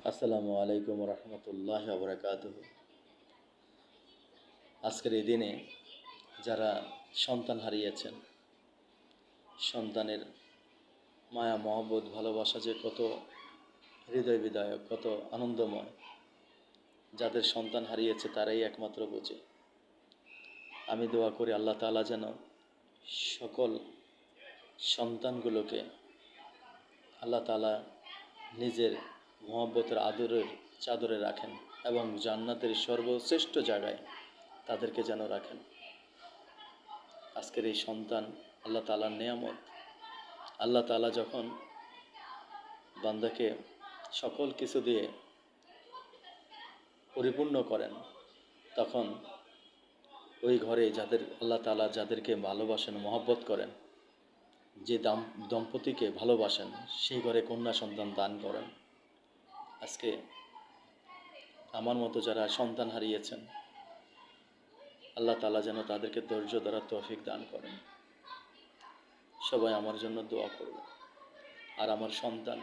আসসালামু আলাইকুম রহমতুল্লাহ বরকাতুহ। আজকের এই দিনে যারা সন্তান হারিয়েছেন, সন্তানের মায়া মহব্বত ভালোবাসা যে কত হৃদয় বিদায়ক, কত আনন্দময়, যাদের সন্তান হারিয়েছে তারাই একমাত্র বোঝে। আমি দোয়া করি আল্লাহ তাআলা যেন সকল সন্তানগুলোকে আল্লাহ তাআলা নিজের মহব্বতের আদরের চাদরে রাখেন এবং জান্নাতের সর্বশ্রেষ্ঠ জায়গায় তাদেরকে যেন রাখেন। আজকের এই সন্তান আল্লাহ তাআলার নেয়ামত। আল্লাহ তাআলা যখন বান্দাকে সকল কিছু দিয়ে পরিপূর্ণ করেন, তখন ওই ঘরে আল্লাহ তাআলা যাদেরকে ভালোবাসেন, মহব্বত করেন, যে দম্পতিকে ভালোবাসেন, সেই ঘরে কন্যা সন্তান দান করেন। আজকে আমার মতো যারা সন্তান হারিয়েছেন, আল্লাহ তাআলা যেন তাদেরকে ধৈর্য ধরার তৌফিক দান করেন। সবাই আমার জন্য দোয়া করবে। আর আমার সন্তান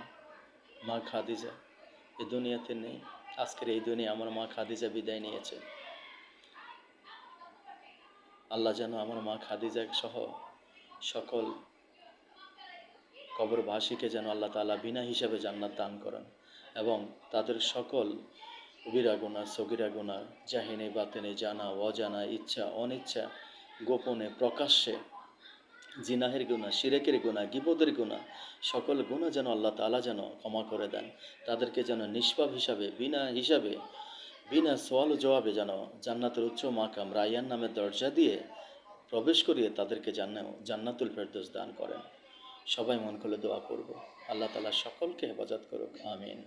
মা খাদিজা এই দুনিয়াতে নেই। আজকের এই দুনিয়া আমার মা খাদিজা বিদায় নিয়েছে। আল্লাহ যেন আমার মা খাদিজা সহ সকল কবরবাসীকে যেন আল্লাহ তাআলা বিনা হিসাবে জান্নাত দান করেন এবং তাদের সকল কবিরা গুনাহ, সগীরা গুনাহ, জাহিনে বাতেনে, জানা অজানা, ইচ্ছা অনিচ্ছা, গোপনে প্রকাশ্যে, জিনাহের গুনাহ, শিরকের গুনাহ, গীবতের গুনাহ, সকল গুনাহ যেন আল্লাহ তাআলা যেন ক্ষমা করে দেন। তাদেরকে যেন নিষ্পাপ হিসাবে, বিনা সওয়াল জবাবে যেন জান্নাতের উচ্চ মাকাম রায়্যান নামের দরজা দিয়ে প্রবেশ করিয়ে তাদেরকে জান্নাতুল ফেরদৌস দান করেন। সবাই মন খুলে দোয়া করব। আল্লাহ তাআলা সকলকে হেফাজত করুক। আমিন।